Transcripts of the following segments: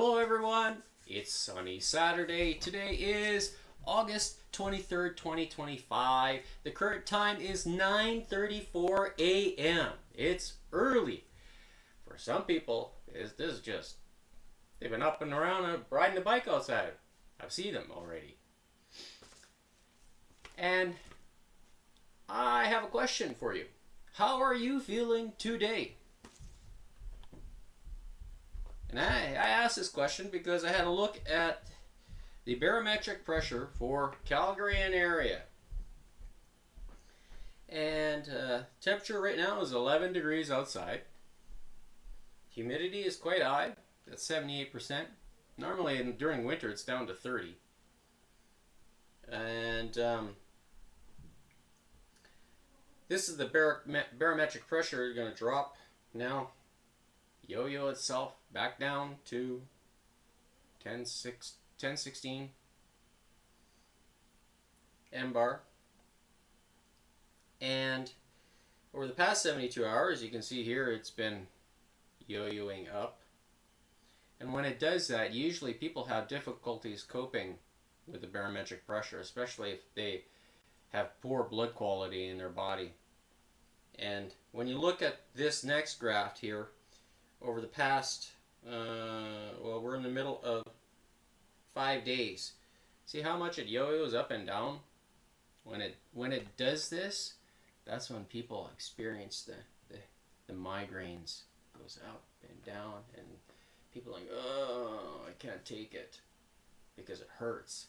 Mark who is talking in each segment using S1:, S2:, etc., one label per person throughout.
S1: Hello everyone, it's sunny Saturday. Today is August 23rd, 2025. The current time is 9:34 a.m. It's early. For some people, this is just, they've been up and around and riding a bike outside. I've seen them already. And I have a question for you. How are you feeling today? And I asked this question because I had a look at the barometric pressure for Calgary and area. And temperature right now is 11 degrees outside. Humidity is quite high, that's 78%. Normally during winter it's down to 30. And this is the barometric pressure going to drop now. Yo-yo itself back down to 1016 M-bar. And over the past 72 hours, you can see here it's been yo-yoing up. And when it does that, usually people have difficulties coping with the barometric pressure, especially if they have poor blood quality in their body. And when you look at this next graph here, over the past, well, we're in the middle of 5 days. See how much it yo-yos up and down? When it does this, that's when people experience the migraines. It goes up and down, and people are like, oh, I can't take it because it hurts.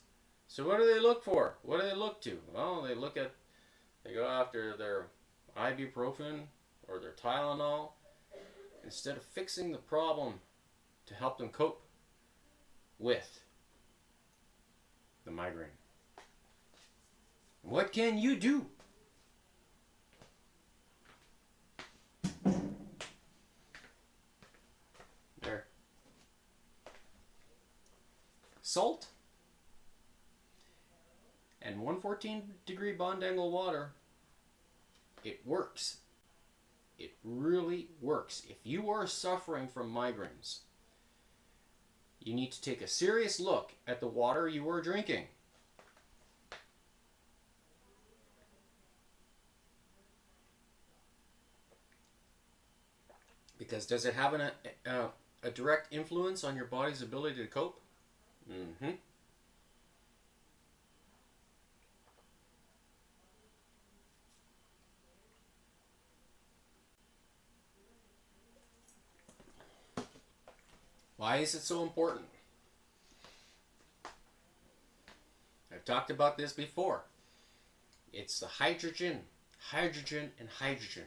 S1: So what do they look for? What do they look to? Well, they go after their ibuprofen or their Tylenol, instead of fixing the problem to help them cope with the migraine. What can you do? There. Salt and 114-degree bond angle water. It works. It really works. If you are suffering from migraines, you need to take a serious look at the water you are drinking. Because does it have a direct influence on your body's ability to cope? Mm-hmm. Why is it so important? I've talked about this before. It's the hydrogen, and hydrogen.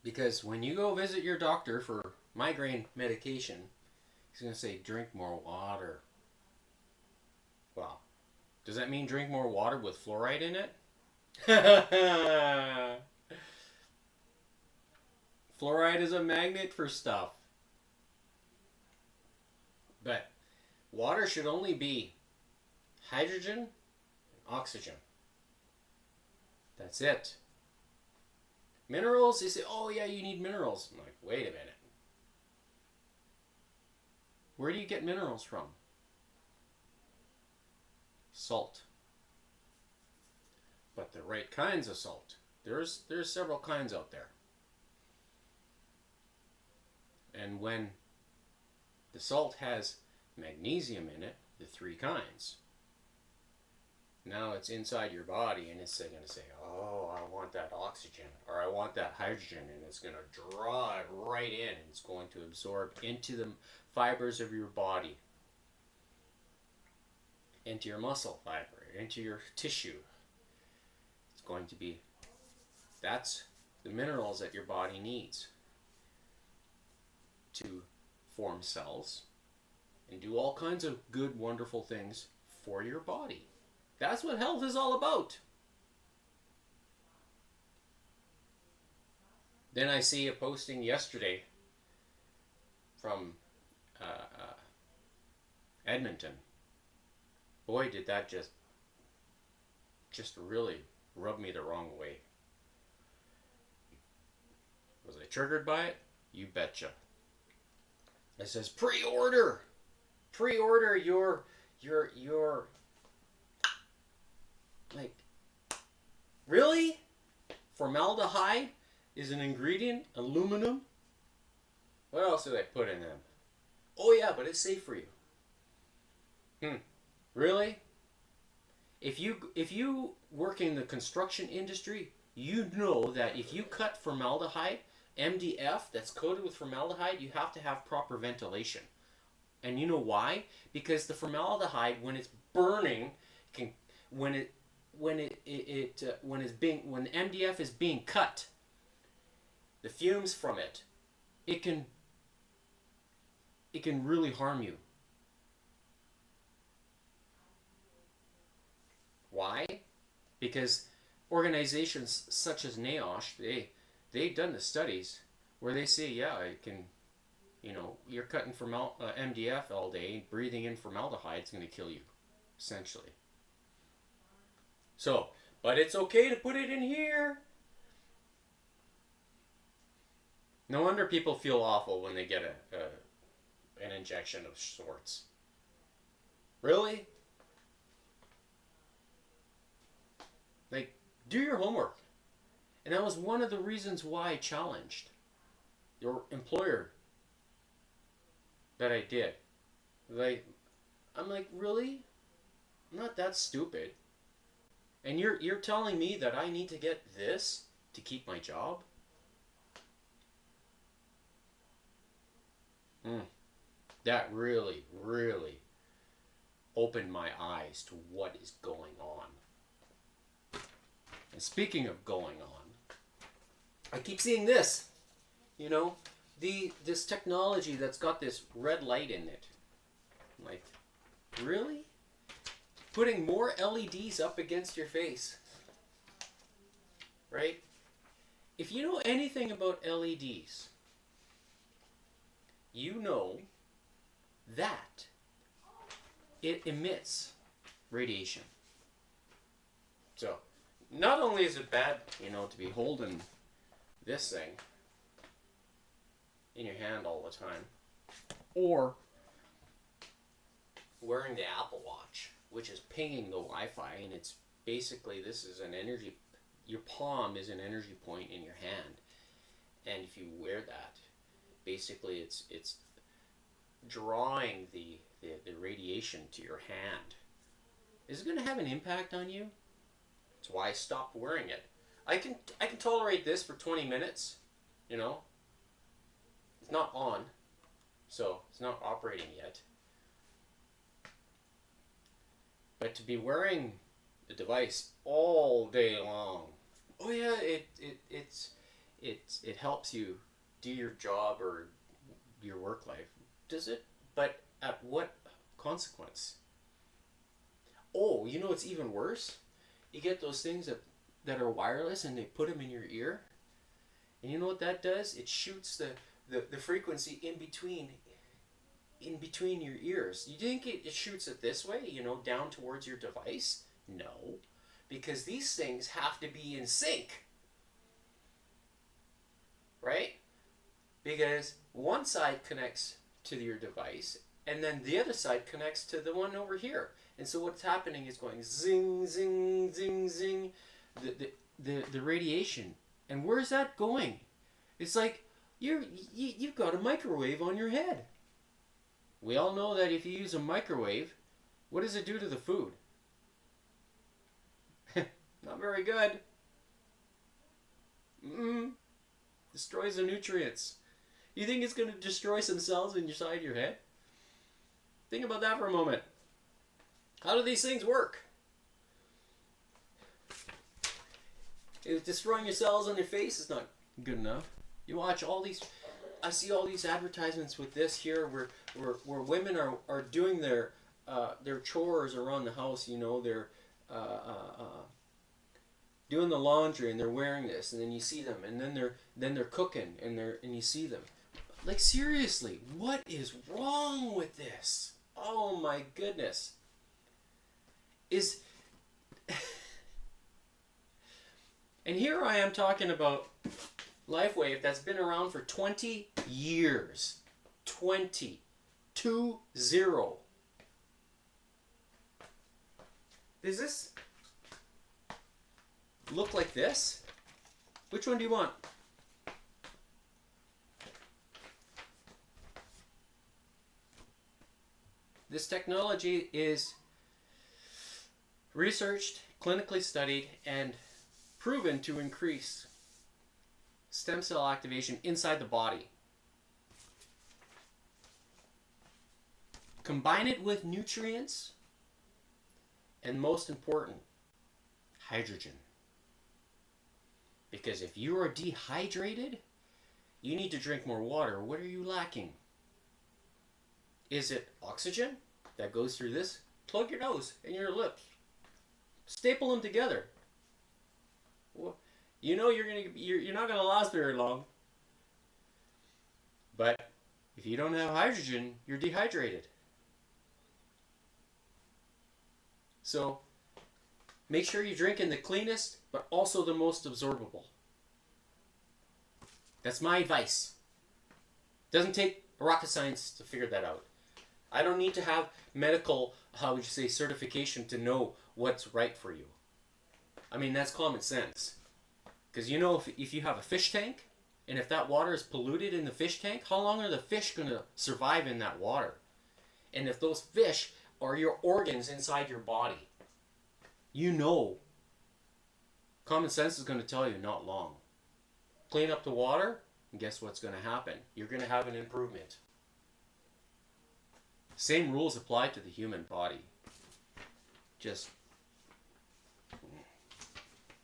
S1: Because when you go visit your doctor for migraine medication, he's going to say, drink more water. Well, does that mean drink more water with fluoride in it? Fluoride is a magnet for stuff. But water should only be hydrogen and oxygen. That's it. Minerals, they say, oh yeah, you need minerals. I'm like, wait a minute. Where do you get minerals from? Salt. But the right kinds of salt. There's several kinds out there. And when the salt has magnesium in it, the 3 kinds. Now it's inside your body and it's going to say, oh, I want that oxygen or I want that hydrogen, and it's going to draw it right in. It's going to absorb into the fibers of your body, into your muscle fiber, into your tissue. It's going to be, that's the minerals that your body needs to form cells and do all kinds of good, wonderful things for your body. That's what health is all about. Then I see a posting yesterday from Edmonton. Boy, did that just really rub me the wrong way. Was I triggered by it? You betcha. It says pre-order your like, really? Formaldehyde is an ingredient? Aluminum? What else did I put in them? Oh yeah, but it's safe for you. Really? If you work in the construction industry, you know that if you cut formaldehyde, MDF that's coated with formaldehyde, you have to have proper ventilation. And you know why? Because the formaldehyde, when it's burning, can when MDF is being cut, the fumes from it, it can really harm you. Why? Because organizations such as NAOSH, they've done the studies where they say, yeah, it can, you're cutting MDF all day, breathing in formaldehyde is going to kill you, essentially. So, but it's okay to put it in here. No wonder people feel awful when they get an injection of sorts. Really? Like, do your homework. And that was one of the reasons why I challenged your employer that I did. I'm like, really? I'm not that stupid. And you're telling me that I need to get this to keep my job? That really, really opened my eyes to what is going on. And speaking of going on, I keep seeing this. This technology that's got this red light in it. Like, really? Putting more LEDs up against your face. Right? If you know anything about LEDs, you know that it emits radiation. So, not only is it bad, to be holding this thing in your hand all the time, or wearing the Apple Watch, which is pinging the Wi-Fi, and it's basically, this is an energy, your palm is an energy point in your hand, and if you wear that, basically it's drawing the radiation to your hand. Is it going to have an impact on you? That's why I stopped wearing it. I can tolerate this for 20 minutes, It's not on, so it's not operating yet. But to be wearing the device all day long, oh yeah, it helps you do your job or your work life. Does it? But at what consequence? Oh, it's even worse? You get those things that are wireless and they put them in your ear. And you know what that does? It shoots the frequency in between your ears. You think it shoots it this way, down towards your device? No. Because these things have to be in sync. Right? Because one side connects to your device, and then the other side connects to the one over here. And so what's happening is going zing, zing, zing, zing, the radiation. And where's that going? It's like you've got a microwave on your head. We all know that if you use a microwave, what does it do to the food? Not very good. Destroys the nutrients. You think it's going to destroy some cells inside your head? Think about that for a moment. How do these things work? If destroying your cells on your face is not good enough. You watch all these, I see all these advertisements with this here where women are doing their chores around the house, they're doing the laundry and they're wearing this, and then you see them, and then they're cooking and you see them. Like, seriously, what is wrong with this? Oh my goodness. And here I am talking about LifeWave that's been around for 20 years. 20. 2-0. Does this look like this? Which one do you want? This technology is researched, clinically studied, and proven to increase stem cell activation inside the body. Combine it with nutrients, and most important, hydrogen. Because if you are dehydrated, you need to drink more water. What are you lacking? Is it oxygen that goes through this? Plug your nose and your lips. Staple them together. Well, you know you're not gonna last very long. But if you don't have hydrogen, you're dehydrated. So make sure you're drinking the cleanest, but also the most absorbable. That's my advice. Doesn't take rocket science to figure that out. I don't need to have medical, how would you say, certification to know what's right for you. I mean, that's common sense. Because you know, if you have a fish tank, and if that water is polluted in the fish tank, how long are the fish going to survive in that water? And if those fish are your organs inside your body, you know, common sense is going to tell you not long. Clean up the water, and guess what's going to happen? You're going to have an improvement. Same rules apply to the human body. Just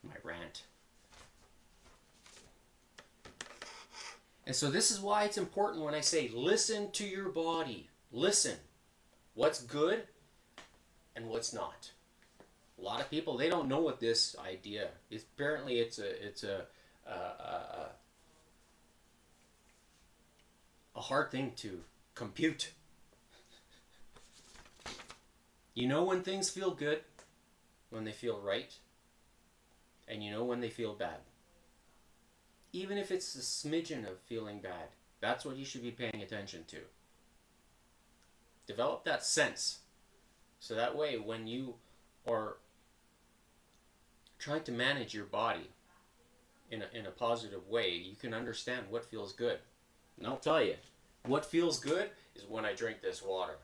S1: my rant. And so this is why it's important when I say listen to your body. Listen. What's good and what's not. A lot of people, they don't know what this idea is. Apparently it's a hard thing to compute. You know when things feel good, when they feel right, and you know when they feel bad. Even if it's a smidgen of feeling bad, that's what you should be paying attention to. Develop that sense, so that way when you are trying to manage your body in a positive way, you can understand what feels good. And I'll tell you, what feels good is when I drink this water.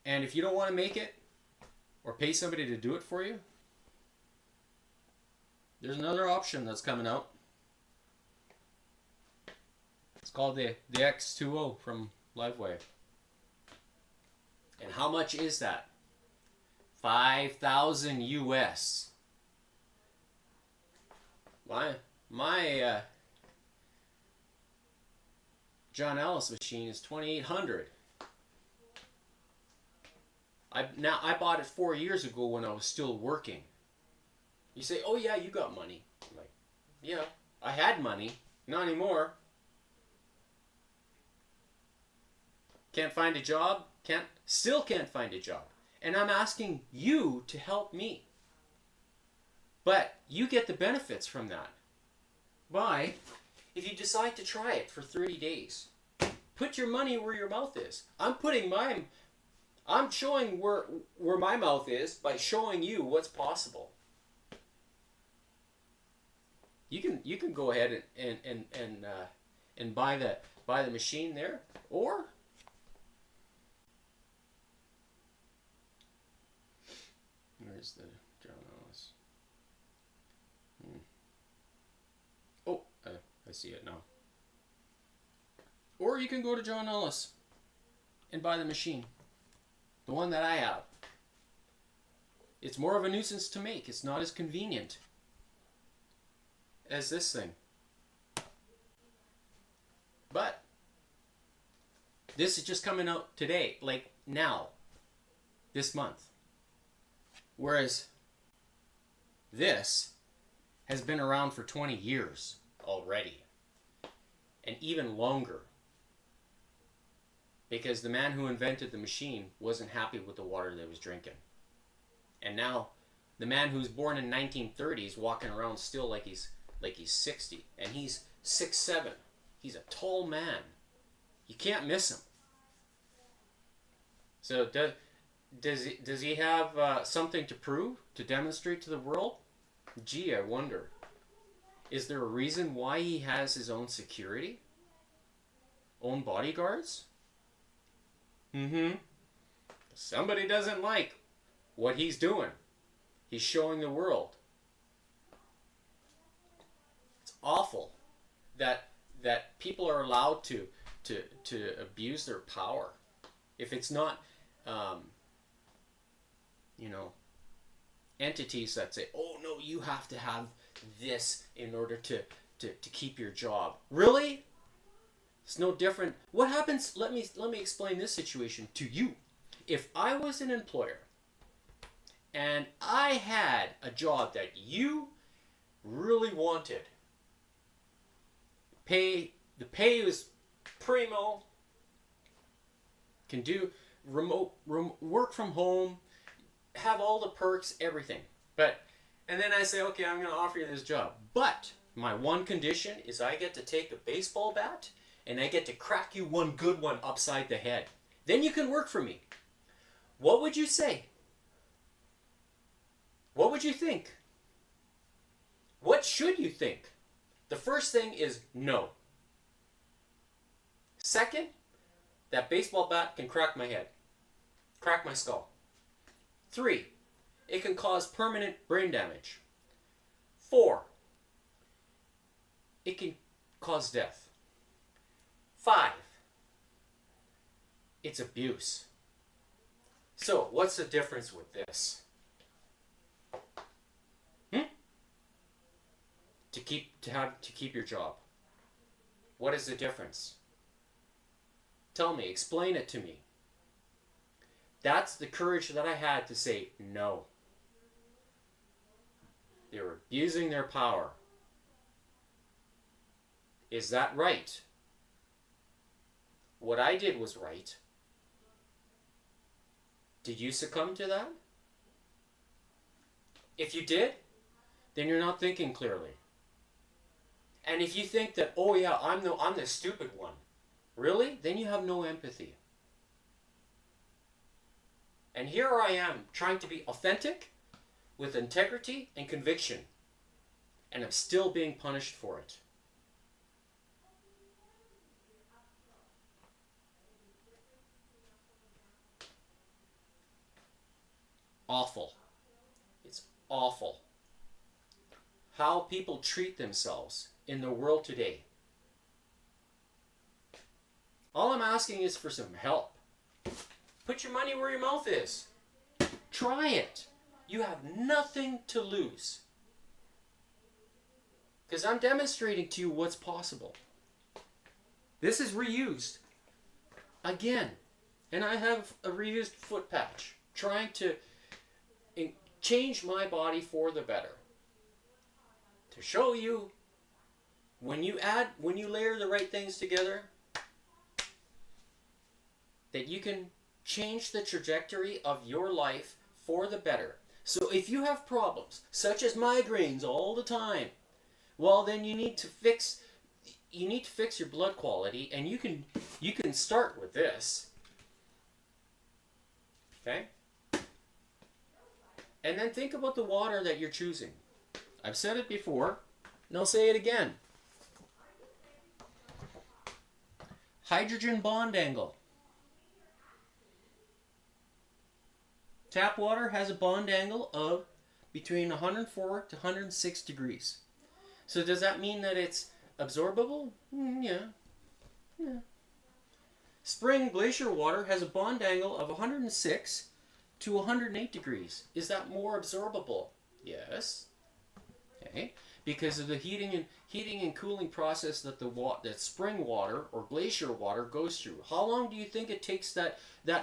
S1: And if you don't want to make it, or pay somebody to do it for you, there's another option that's coming out. It's called the X2O from Liveway. And how much is that? $5,000 US. My John Ellis machine is $2,800. I bought it 4 years ago when I was still working. You say, oh yeah, you got money. I'm like, yeah, I had money. Not anymore. Can't find a job. Still can't find a job. And I'm asking you to help me. But you get the benefits from that. Why? If you decide to try it for 30 days. Put your money where your mouth is. I'm showing where my mouth is by showing you what's possible. You can go ahead and buy the machine there, or where's the John Ellis? Oh, I see it now. Or you can go to John Ellis and buy the machine. The one that I have. It's more of a nuisance to make. It's not as convenient as this thing. But this is just coming out today, like now, this month. Whereas this has been around for 20 years already. And even longer. Because the man who invented the machine wasn't happy with the water that he was drinking. And now, the man who's born in 1930 is walking around still like he's 60. And he's 6'7". He's a tall man. You can't miss him. So does he have something to prove, to demonstrate to the world? Gee, I wonder. Is there a reason why he has his own security? Own bodyguards? Somebody doesn't like what he's doing. He's showing the world. It's awful that people are allowed to abuse their power. If it's not, entities that say, "Oh no, you have to have this in order to keep your job." Really? It's no different. What happens? Let me explain this situation to you. If I was an employer and I had a job that you really wanted, the pay was primo, can do remote work from home, have all the perks, everything. And then I say, okay, I'm going to offer you this job. But my one condition is I get to take a baseball bat and I get to crack you one good one upside the head. Then you can work for me. What would you say? What would you think? What should you think? The first thing is no. Second, that baseball bat can crack my head, crack my skull. 3, it can cause permanent brain damage. 4, it can cause death. 5, it's abuse. So, what's the difference with this? To keep your job. What is the difference? Tell me, explain it to me. That's the courage that I had to say no. They were abusing their power. Is that right? What I did was right. Did you succumb to that? If you did, then you're not thinking clearly. And if you think that, oh yeah, I'm the stupid one, really? Then you have no empathy. And here I am, trying to be authentic, with integrity and conviction. And I'm still being punished for it. Awful. It's awful. How people treat themselves in the world today. All I'm asking is for some help. Put your money where your mouth is. Try it. You have nothing to lose. Because I'm demonstrating to you what's possible. This is reused. Again. And I have a reused foot patch. Trying to change my body for the better. To show you, when you layer the right things together, that you can change the trajectory of your life for the better. So if you have problems, such as migraines all the time, well then you need to fix your blood quality, and you can start with this. Okay? And then think about the water that you're choosing. I've said it before, and I'll say it again. Hydrogen bond angle. Tap water has a bond angle of between 104 to 106 degrees. So does that mean that it's absorbable? Yeah. Spring glacier water has a bond angle of 106 to 108 degrees. Is that more absorbable? Yes. Okay. Because of the heating and cooling process that that spring water or glacier water goes through. How long do you think it takes that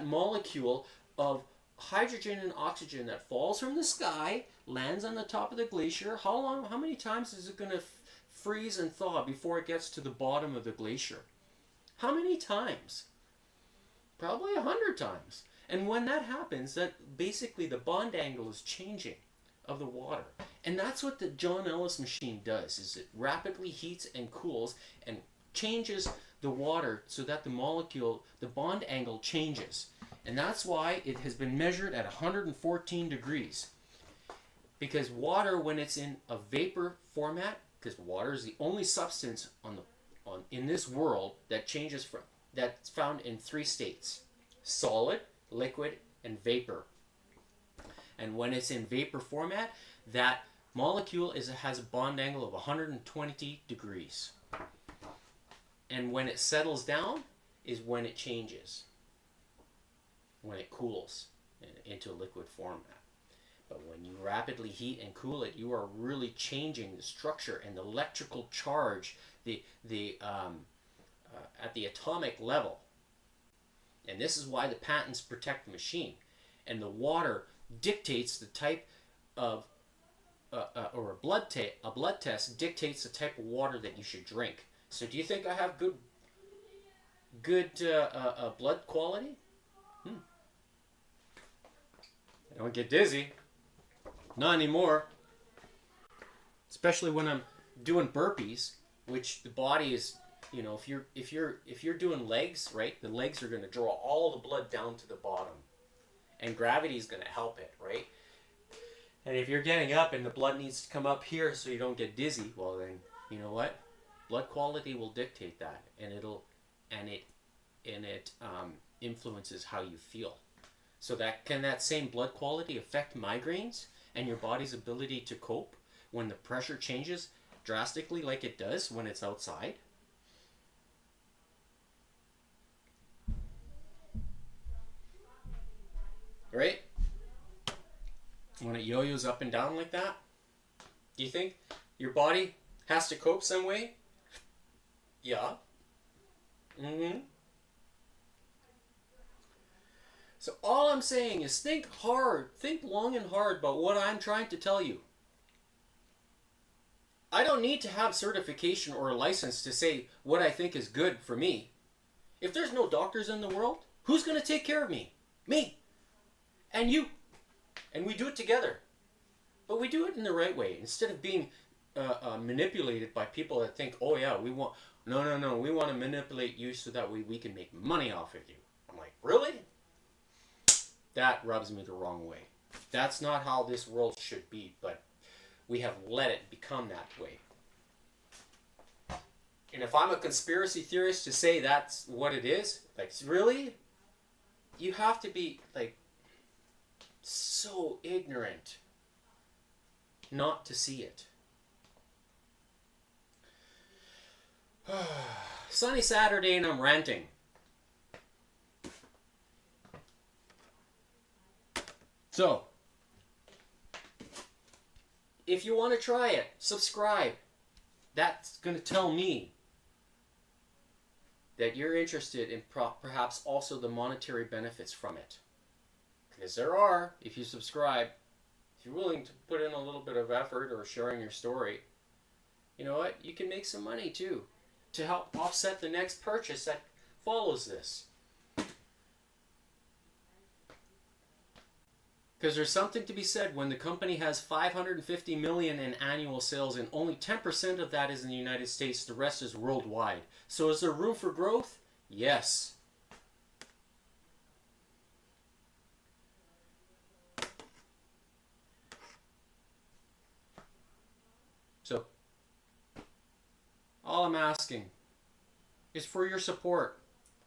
S1: molecule of hydrogen and oxygen that falls from the sky, lands on the top of the glacier? How many times is it going to freeze and thaw before it gets to the bottom of the glacier? How many times? Probably 100 times. And when that happens, that basically the bond angle is changing of the water. And that's what the John Ellis machine does, is it rapidly heats and cools and changes the water so that the molecule, the bond angle changes. And that's why it has been measured at 114 degrees. Because water, when it's in a vapor format, because water is the only substance in this world that changes from, that's found in 3 states: solid, liquid, and vapor. And when it's in vapor format, that molecule has a bond angle of 120 degrees. And when it settles down is when it changes, when it cools into a liquid format. But when you rapidly heat and cool it, you are really changing the structure and the electrical charge at the atomic level. And this is why the patents protect the machine. And the water dictates the type of, or a blood test dictates the type of water that you should drink. So do you think I have good blood quality? I don't get dizzy. Not anymore. Especially when I'm doing burpees, which the body is, you know, if you're doing legs, right? The legs are going to draw all the blood down to the bottom, and gravity is going to help it, right? And if you're getting up and the blood needs to come up here so you don't get dizzy, well then, you know what? Blood quality will dictate that, and it influences how you feel. So that same blood quality affect migraines and your body's ability to cope when the pressure changes drastically like it does when it's outside? Right? When it yo-yos up and down like that? Do you think your body has to cope some way? Yeah. So all I'm saying is think hard, think long and hard about what I'm trying to tell you. I don't need to have certification or a license to say what I think is good for me. If there's no doctors in the world, who's going to take care of me? Me. And you. And we do it together. But we do it in the right way. Instead of being manipulated by people that think, oh yeah, we want to manipulate you so that we can make money off of you. I'm like, really? That rubs me the wrong way. That's not how this world should be, but we have let it become that way. And if I'm a conspiracy theorist to say that's what it is, like, really? You have to be, like, so ignorant not to see it. Sunny Saturday and I'm ranting. So, if you want to try it, subscribe. That's going to tell me that you're interested in perhaps also the monetary benefits from it. Because there are, if you subscribe, if you're willing to put in a little bit of effort or sharing your story, you know what? You can make some money too to help offset the next purchase that follows this. Because there's something to be said when the company has 550 million in annual sales and only 10% of that is in the United States, the rest is worldwide. So is there room for growth? Yes. So, all I'm asking is for your support.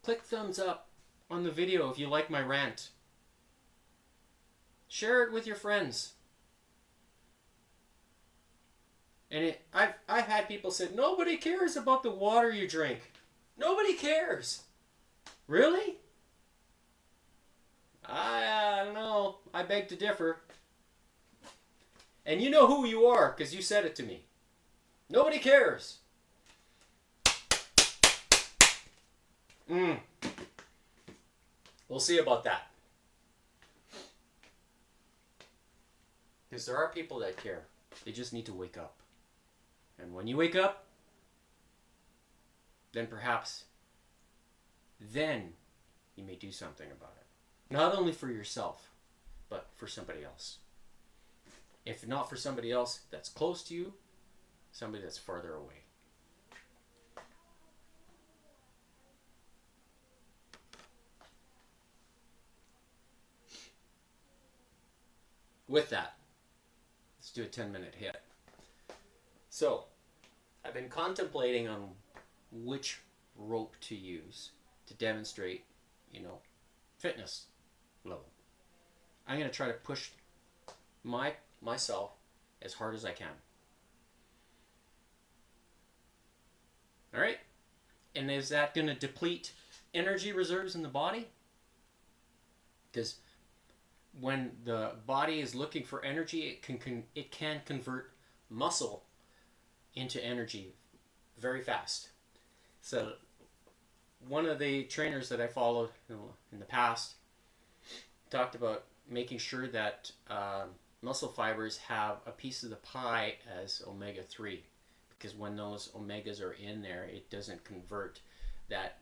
S1: Click thumbs up on the video if you like my rant. Share it with your friends. And I've had people say, nobody cares about the water you drink. Nobody cares. Really? I don't know. I beg to differ. And you know who you are because you said it to me. Nobody cares. We'll see about that. Because there are people that care. They just need to wake up. And when you wake up, then perhaps, then you may do something about it. Not only for yourself, but for somebody else. If not for somebody else that's close to you, somebody that's farther away. with that, let's do a 10-minute HIIT. So, I've been contemplating on which rope to use to demonstrate, fitness level. I'm going to try to push myself as hard as I can. All right? And is that going to deplete energy reserves in the body? Because when the body is looking for energy, it can convert muscle into energy very fast. So one of the trainers that I followed in the past talked about making sure that muscle fibers have a piece of the pie as omega-3, because when those omegas are in there, it doesn't convert that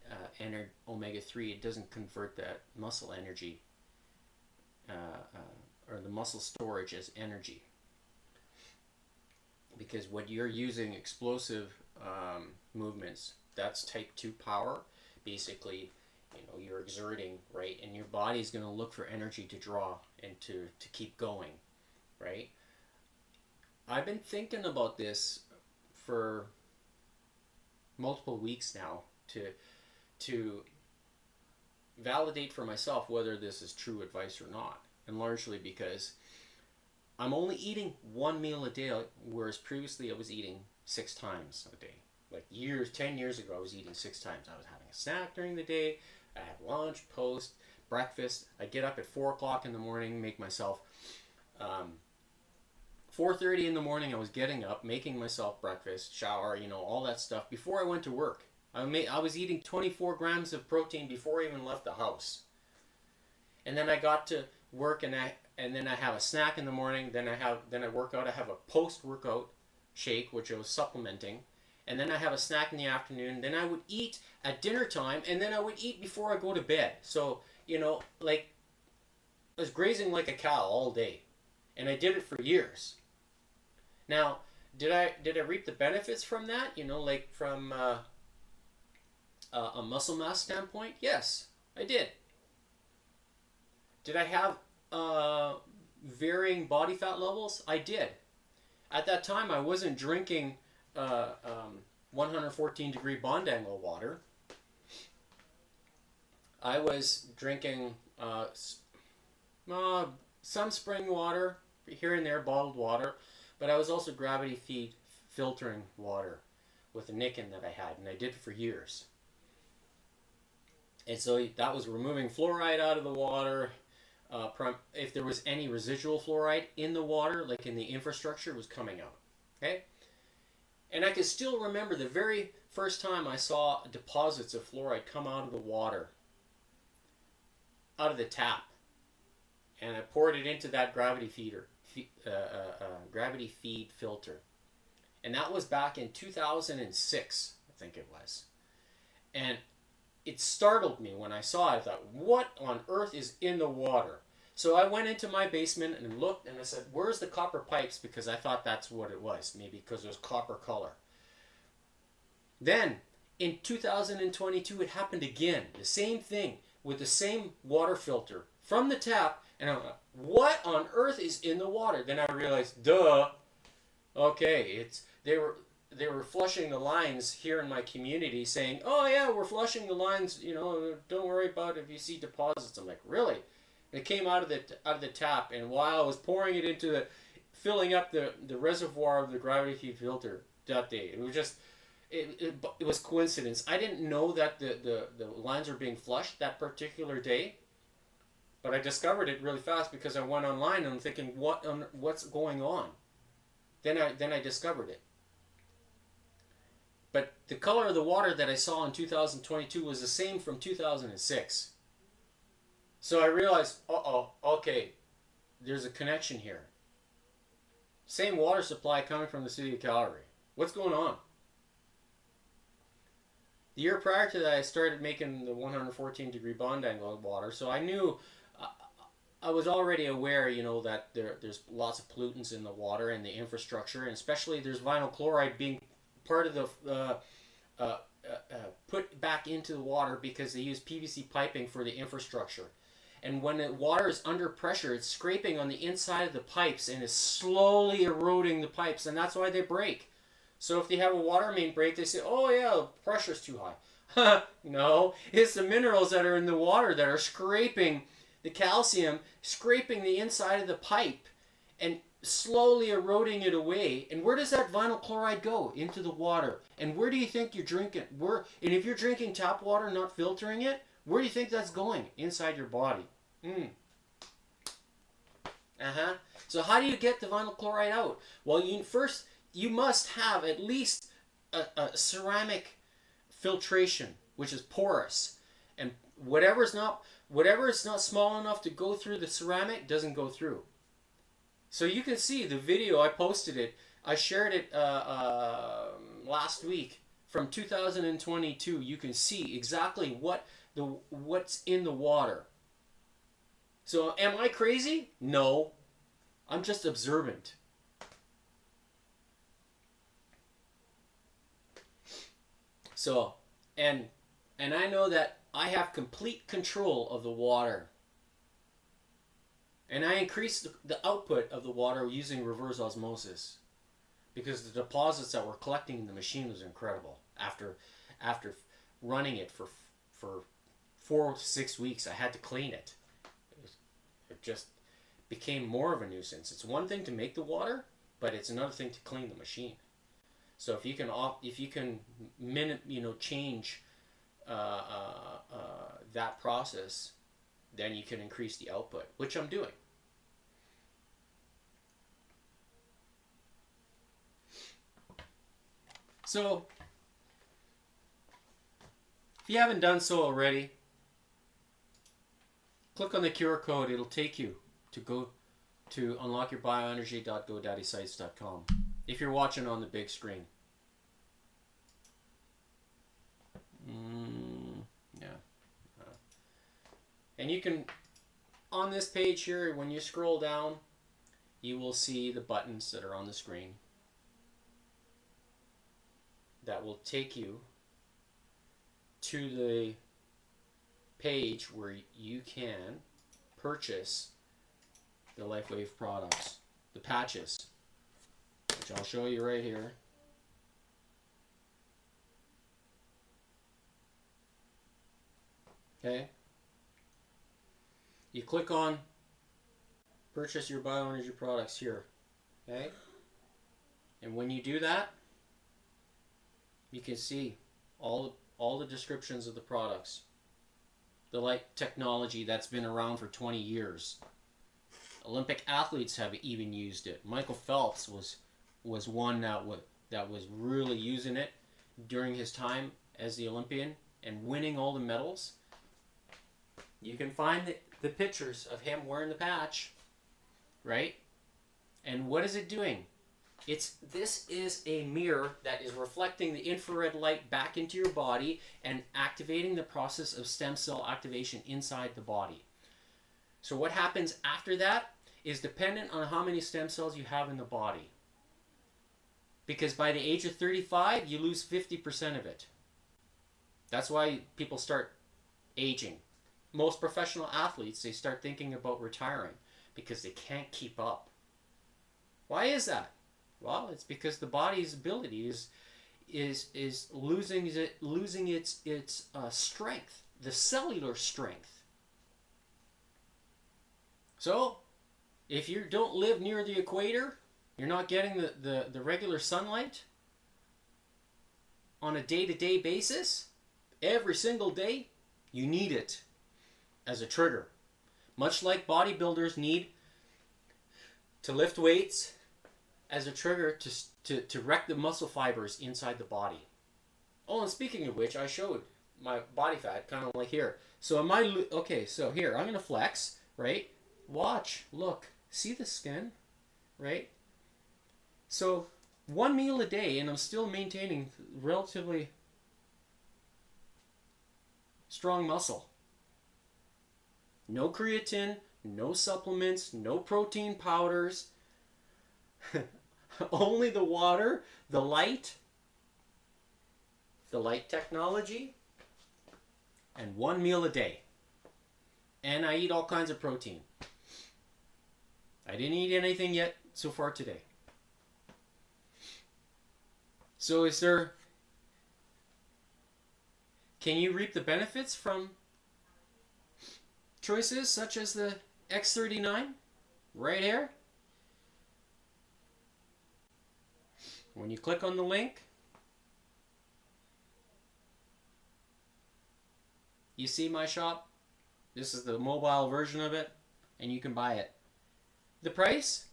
S1: omega-3, it doesn't convert that muscle energy or the muscle storage as energy. Because when you're using explosive movements, that's type 2 power. Basically, you're exerting, right? And your body's going to look for energy to draw and to keep going, right? I've been thinking about this for multiple weeks now to validate for myself whether this is true advice or not. And largely because I'm only eating one meal a day, whereas previously I was eating 6 times a day. Like 10 years ago, I was eating 6 times. I was having a snack during the day. I had lunch, post, breakfast. I get up at 4 o'clock in the morning, make myself 4:30 in the morning. I was getting up, making myself breakfast, shower, all that stuff before I went to work. I was eating 24 grams of protein before I even left the house. And then I got to work, and then I have a snack in the morning. Then I work out. I have a post-workout shake, which I was supplementing. And then I have a snack in the afternoon. Then I would eat at dinner time, and then I would eat before I go to bed. So, like, I was grazing like a cow all day. And I did it for years. Now, did I reap the benefits from that? Like from a muscle mass standpoint? Yes, I did. Did I have varying body fat levels? I did. At that time, I wasn't drinking 114 degree bond angle water. I was drinking some spring water, here and there bottled water, but I was also gravity feed filtering water with a Nikken that I had, and I did it for years. And so that was removing fluoride out of the water. If there was any residual fluoride in the water, like in the infrastructure, it was coming out. Okay? And I can still remember the very first time I saw deposits of fluoride come out of the water, out of the tap. And I poured it into that gravity feed filter. And that was back in 2006, I think it was. And it startled me when I saw it. I thought, what on earth is in the water? So I went into my basement and looked, and I said, where's the copper pipes? Because I thought that's what it was, maybe because it was copper color. Then, in 2022, it happened again. The same thing, with the same water filter from the tap. And I'm like, what on earth is in the water? Then I realized, duh. Okay, they were flushing the lines here in my community, saying, oh yeah, we're flushing the lines, don't worry about it if you see deposits. I'm like, really? It came out of the tap, and while I was pouring it filling up the reservoir of the gravity feed filter that day, it was just, it was coincidence. I didn't know that the lines were being flushed that particular day, but I discovered it really fast because I went online and I'm thinking, what's going on? Then I discovered it. But the color of the water that I saw in 2022 was the same from 2006. So I realized, okay, there's a connection here. Same water supply coming from the city of Calgary. What's going on? The year prior to that, I started making the 114 degree bond angle water, so I knew, I was already aware, that there's lots of pollutants in the water and the infrastructure, and especially there's vinyl chloride being part of the put back into the water because they use PVC piping for the infrastructure. And when the water is under pressure, it's scraping on the inside of the pipes and is slowly eroding the pipes, and that's why they break. So if they have a water main break, they say, oh yeah, the pressure's too high. No, it's the minerals that are in the water that are scraping the calcium, scraping the inside of the pipe and slowly eroding it away. And where does that vinyl chloride go? Into the water. And where do you think you're drinking? And if you're drinking tap water, not filtering it, where do you think that's going? Inside your body. So how do you get the vinyl chloride out? Well, you must have at least a ceramic filtration, which is porous, and whatever is not small enough to go through the ceramic doesn't go through. So you can see the video, I posted it, I shared it last week from 2022. You can see exactly what's in the water. So am I crazy? No, I'm just observant. So, and I know that I have complete control of the water. And I increased the output of the water using reverse osmosis, because the deposits that were collecting in the machine was incredible. After running it for 4 to 6 weeks, I had to clean it. It just became more of a nuisance. It's one thing to make the water, but it's another thing to clean the machine. So if you can change that process, then you can increase the output, which I'm doing. So if you haven't done so already, click on the QR code. It'll take you to go to unlockyourbioenergy.godaddysites.com if you're watching on the big screen. And you can, on this page here, when you scroll down, you will see the buttons that are on the screen that will take you to the page where you can purchase the LifeWave products, the patches, which I'll show you right here. Okay. You click on purchase your bioenergy products here. Okay. And when you do that, you can see all the descriptions of the products. The light technology that's been around for 20 years. Olympic athletes have even used it. Michael Phelps was one that was really using it during his time as the Olympian and winning all the medals. You can find the pictures of him wearing the patch, right? And what is it doing? This is a mirror that is reflecting the infrared light back into your body and activating the process of stem cell activation inside the body. So what happens after that is dependent on how many stem cells you have in the body. Because by the age of 35, you lose 50% of it. That's why people start aging. Most professional athletes, they start thinking about retiring because they can't keep up. Why is that? Well, it's because the body's ability is losing its strength, the cellular strength. So, if you don't live near the equator, you're not getting the regular sunlight on a day-to-day basis, every single day, you need it as a trigger. Much like bodybuilders need to lift weights as a trigger to wreck the muscle fibers inside the body. Oh, and speaking of which, I showed my body fat kind of like here. So so here, I'm going to flex, right? Watch, look, see the skin, right? So 1 meal a day and I'm still maintaining relatively strong muscle. No creatine, no supplements, no protein powders. Only the water, the light technology, and 1 meal a day. And I eat all kinds of protein. I didn't eat anything yet so far today. So can you reap the benefits from choices such as the X39 right here? When you click on the link, you see my shop. This is the mobile version of it, and you can buy it. The price,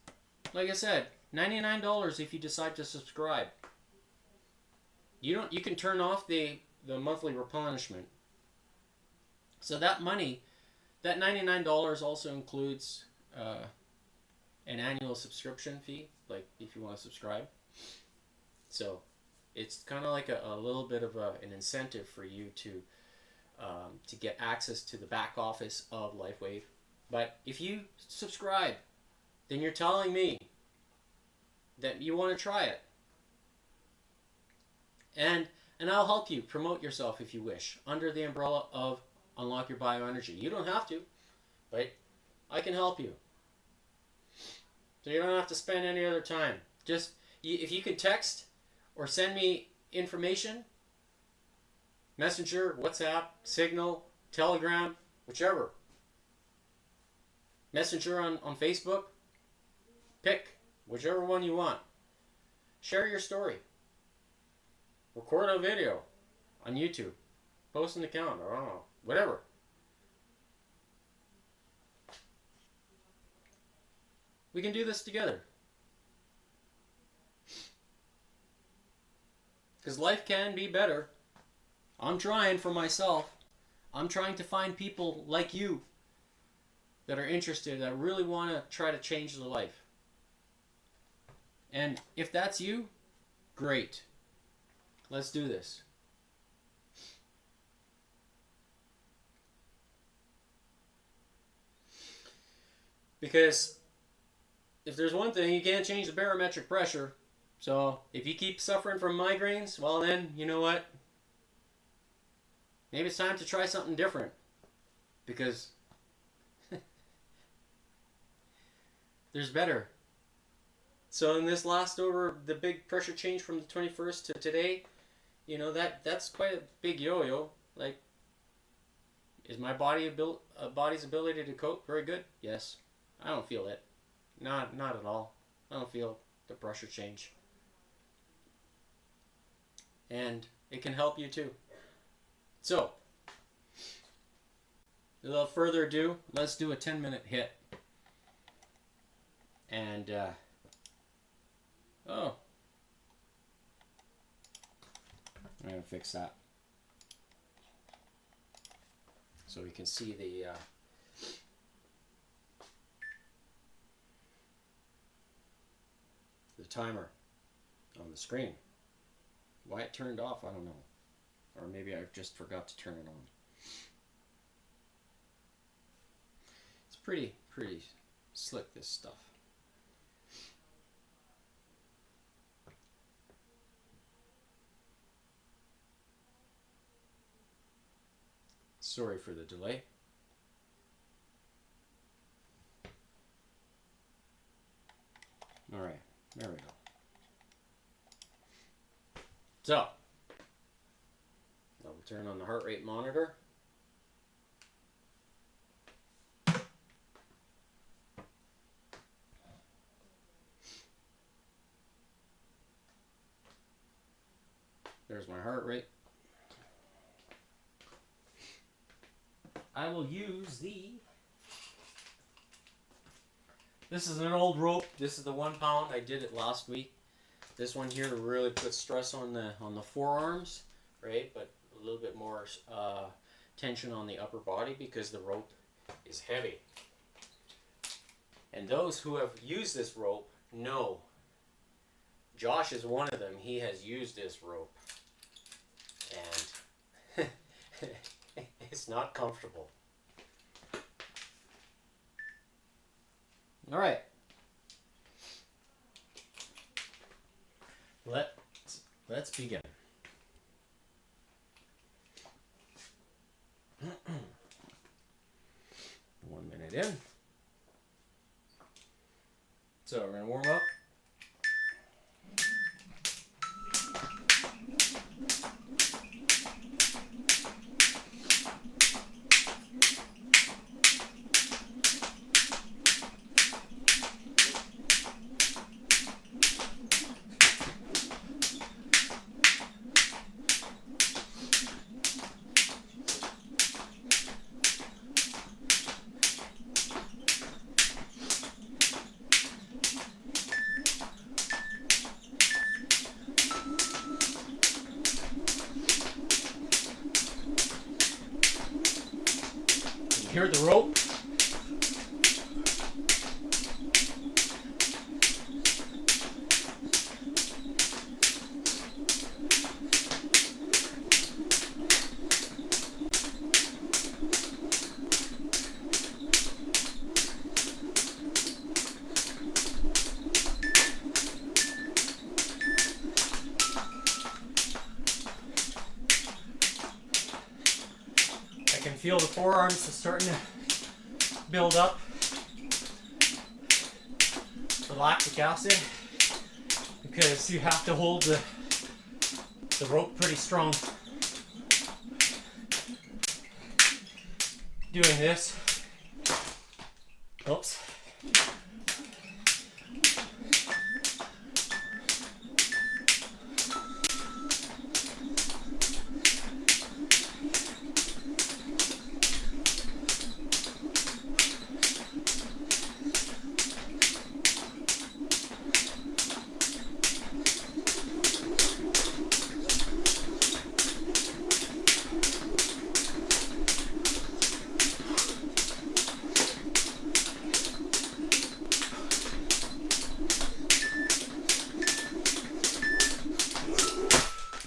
S1: like I said, $99 if you decide to subscribe. You can turn off the monthly replenishment. So that money, that $99 also includes an annual subscription fee, like if you want to subscribe. So it's kind of like a little bit of an incentive for you to get access to the back office of LifeWave. But if you subscribe, then you're telling me that you want to try it. And I'll help you promote yourself if you wish, under the umbrella of Unlock Your Bioenergy. You don't have to, but I can help you. So you don't have to spend any other time. Just, if you can text or send me information, Messenger, WhatsApp, Signal, Telegram, whichever. Messenger on Facebook, pick whichever one you want. Share your story. Record a video on YouTube. Post an account, or I don't know, whatever. We can do this together. Because life can be better. I'm trying for myself. I'm trying to find people like you that are interested, that really want to try to change their life. And if that's you, great. Let's do this. Because if there's one thing, you can't change the barometric pressure. So if you keep suffering from migraines, well then, you know what? Maybe it's time to try something different. Because there's better. So in this last over, the big pressure change from the 21st to today, you know, that's quite a big yo-yo. Like, is my body's ability to cope very good? Yes. I don't feel it. Not at all. I don't feel the pressure change. And it can help you too. So, without further ado, let's do a 10-minute HIIT. And, oh. I'm going to fix that. So we can see the timer on the screen. Why it turned off, I don't know. Or maybe I just forgot to turn it on. It's pretty slick, this stuff. Sorry for the delay. All right, there we go. So, I will turn on the heart rate monitor. There's my heart rate. I will use this is an old rope. This is the 1 pound. I did it last week. This one here to really put stress on the forearms, right? But a little bit more tension on the upper body because the rope is heavy. And those who have used this rope know. Josh is one of them. He has used this rope. And it's not comfortable. All right. Let's begin. it in. So we're going to warm up. Hear the rope. I can feel the forearms starting to build up the lactic acid because you have to hold the rope pretty strong. Doing this. Oops.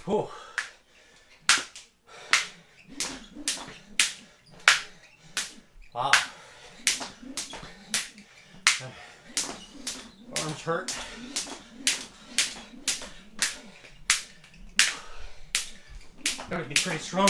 S1: Whew. Wow. Arms hurt. Gotta be pretty strong.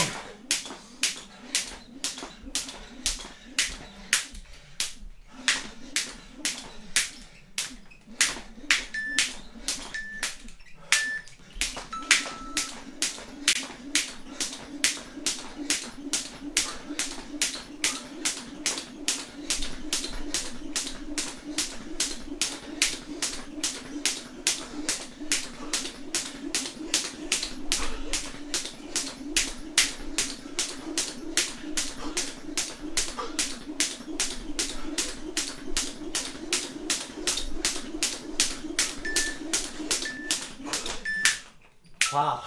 S1: Wow.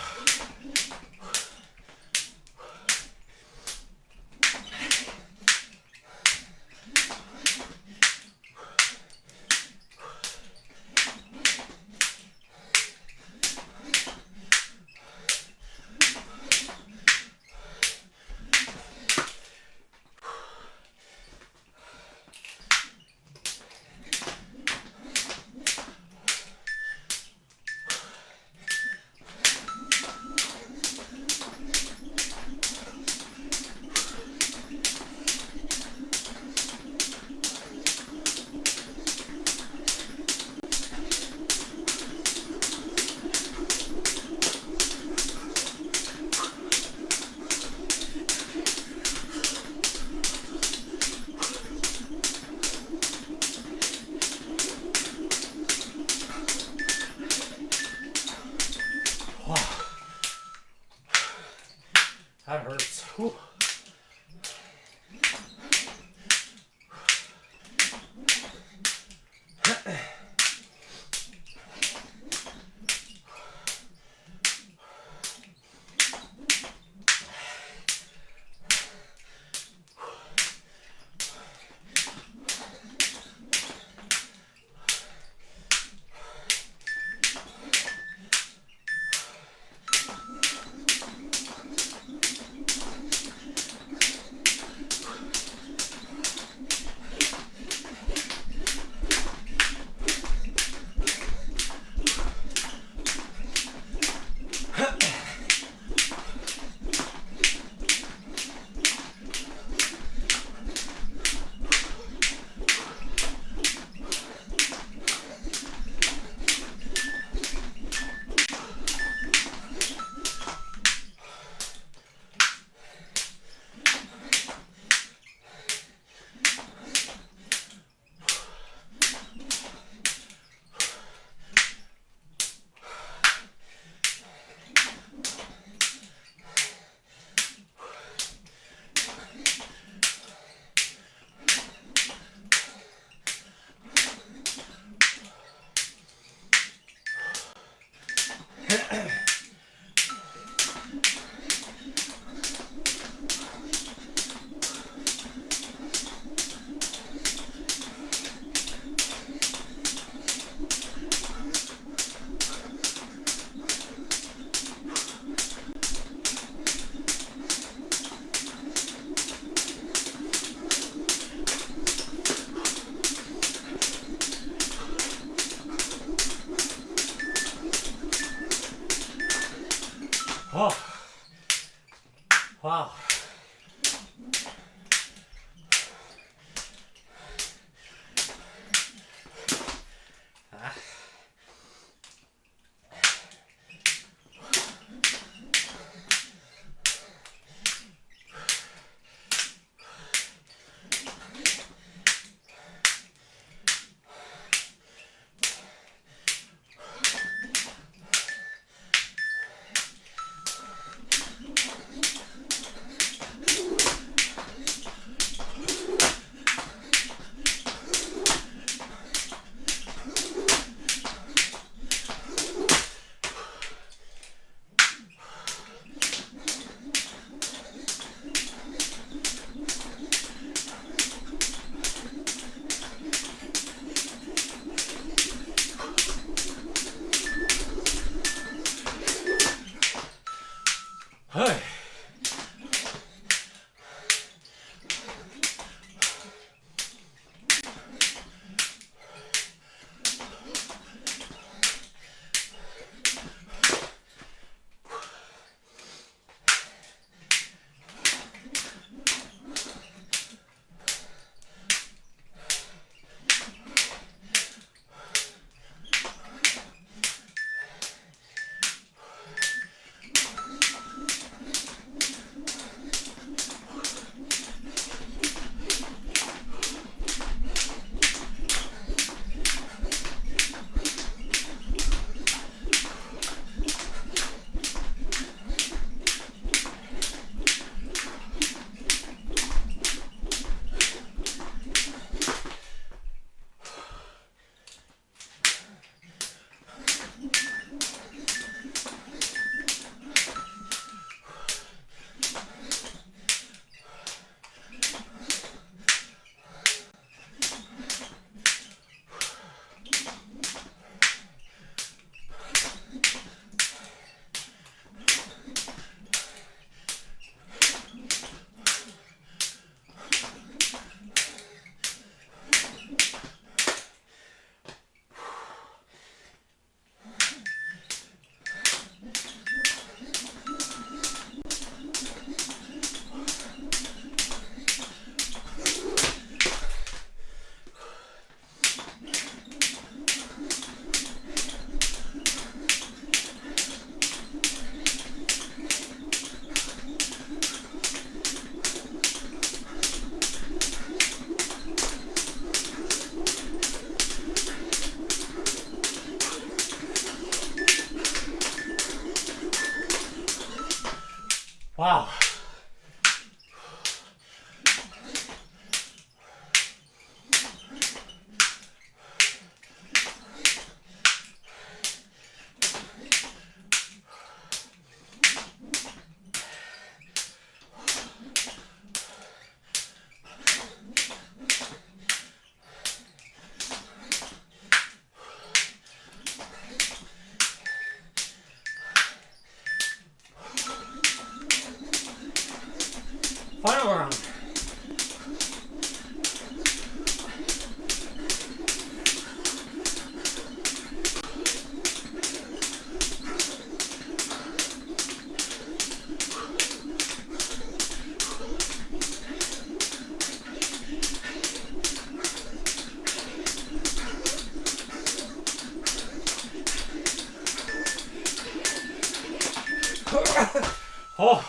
S1: Oh.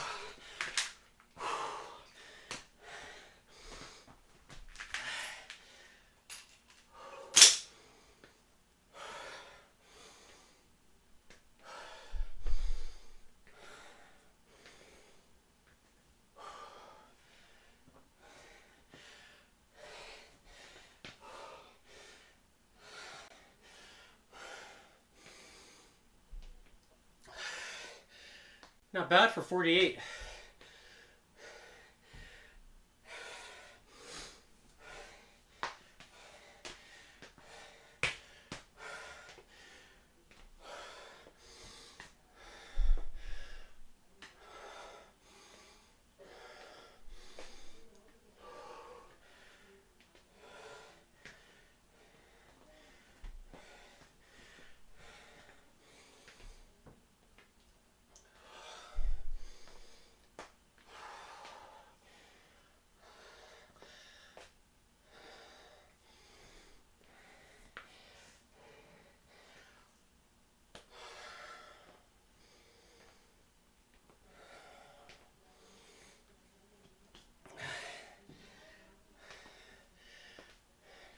S1: Not bad for 48.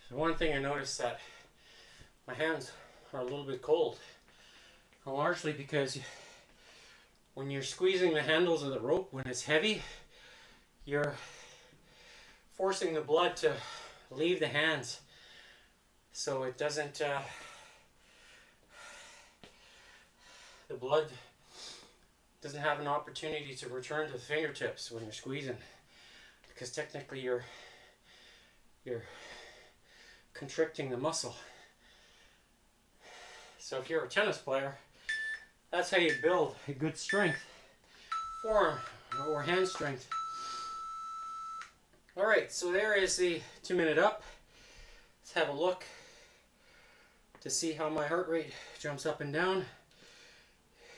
S1: So one thing I noticed that my hands are a little bit cold, largely because when you're squeezing the handles of the rope, when it's heavy, you're forcing the blood to leave the hands, so it doesn't, the blood doesn't have an opportunity to return to the fingertips when you're squeezing, because technically you're constricting the muscle. So if you're a tennis player, that's how you build a good strength, forearm or hand strength. All right, so there is the 2-minute up. Let's have a look to see how my heart rate jumps up and down.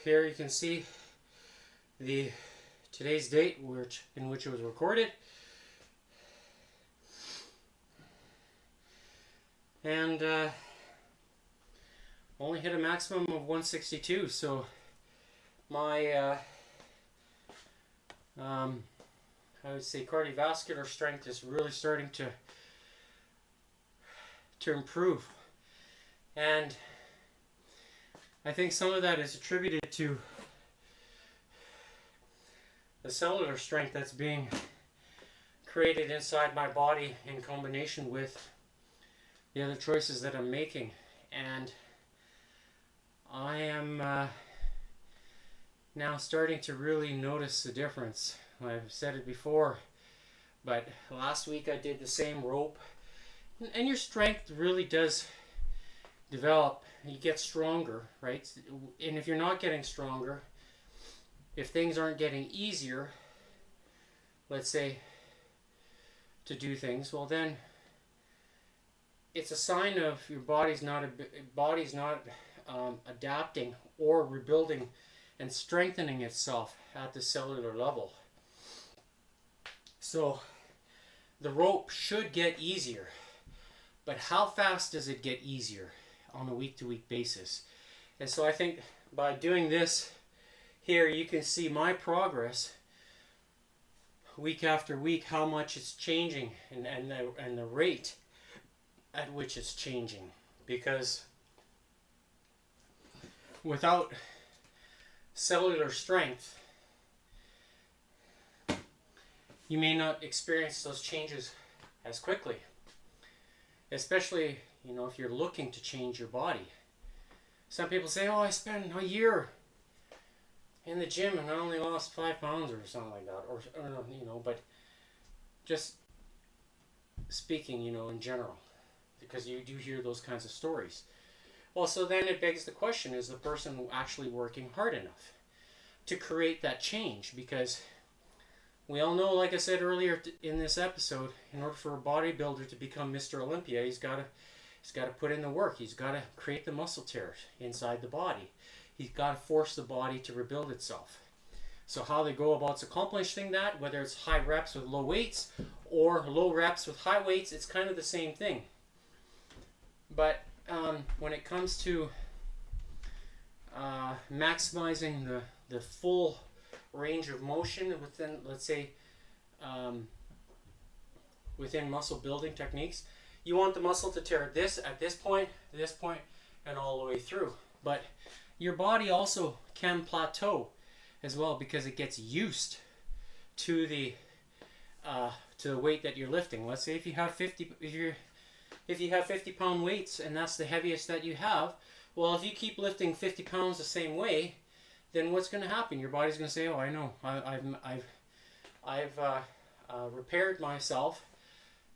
S1: Here you can see today's date in which it was recorded. And only hit a maximum of 162, so my I would say cardiovascular strength is really starting to improve, and I think some of that is attributed to the cellular strength that's being created inside my body in combination with the other choices that I'm making. And I am now starting to really notice the difference. I've said it before, but last week I did the same rope, and your strength really does develop. You get stronger, right? And if you're not getting stronger, if things aren't getting easier, let's say, to do things, well then it's a sign of your body's not adapting or rebuilding and strengthening itself at the cellular level. So the rope should get easier, but how fast does it get easier on a week-to-week basis? And so I think by doing this here, you can see my progress week after week, how much it's changing, and the rate at which it's changing. Because without cellular strength, you may not experience those changes as quickly. Especially, if you're looking to change your body. Some people say, oh, I spent a year in the gym and I only lost 5 pounds or something like that. Or but just speaking, in general. Because you do hear those kinds of stories. Well, so then it begs the question, is the person actually working hard enough to create that change? Because we all know, like I said earlier in this episode, in order for a bodybuilder to become Mr. Olympia, he's got to put in the work. He's got to create the muscle tears inside the body. He's got to force the body to rebuild itself. So how they go about accomplishing that, whether it's high reps with low weights or low reps with high weights, it's kind of the same thing. But when it comes to maximizing the full range of motion within, let's say, within muscle building techniques. You want the muscle to tear this at this point, and all the way through. But your body also can plateau as well, because it gets used to the weight that you're lifting. Let's say if you have 50-pound weights and that's the heaviest that you have, well, if you keep lifting 50 pounds the same way, then what's going to happen? Your body's going to say, "Oh, I know, I've repaired myself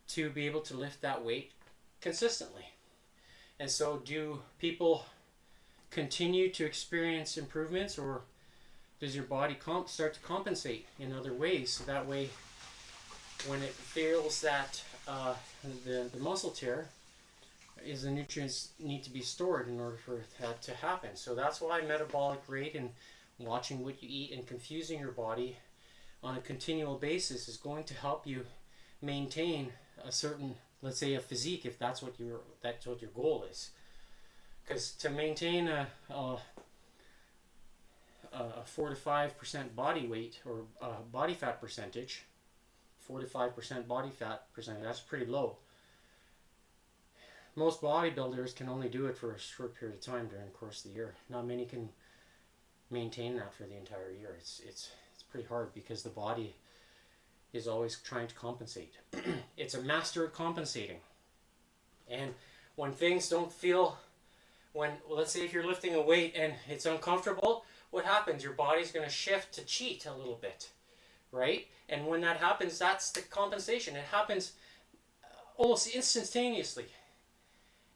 S1: to be able to lift that weight consistently." And so, do people continue to experience improvements, or does your body start to compensate in other ways? So that way, when it feels that the muscle tear, is the nutrients need to be stored in order for that to happen. So that's why metabolic rate and watching what you eat and confusing your body on a continual basis is going to help you maintain a certain, let's say, a physique, if that's what your goal is. Because to maintain a 4 to 5% body weight, or body fat percentage, 4 to 5% body fat percentage, that's pretty low. Most bodybuilders can only do it for a short period of time during the course of the year. Not many can maintain that for the entire year. It's pretty hard, because the body is always trying to compensate. It's a master at compensating. And when things don't feel, let's say if you're lifting a weight and it's uncomfortable, what happens? Your body's going to shift to cheat a little bit, right? And when that happens, that's the compensation. It happens almost instantaneously.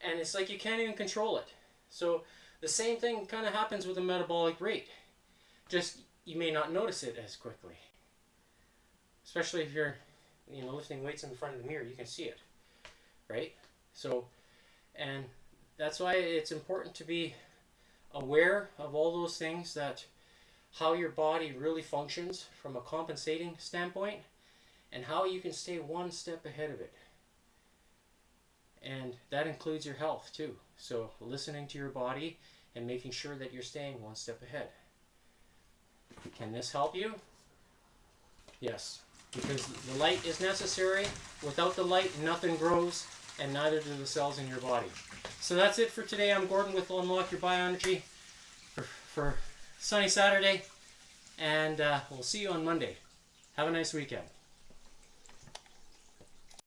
S1: And it's like you can't even control it. So the same thing kind of happens with a metabolic rate. Just you may not notice it as quickly. Especially if you're lifting weights in front of the mirror, you can see it, right? So, and that's why it's important to be aware of all those things, that how your body really functions from a compensating standpoint, and how you can stay one step ahead of it. And that includes your health too. So listening to your body and making sure that you're staying one step ahead. Can this help you? Yes, because the light is necessary. Without the light, nothing grows, and neither do the cells in your body. So that's it for today. I'm Gordon with Unlock Your Bioenergy for sunny Saturday, and we'll see you on Monday. Have a nice weekend.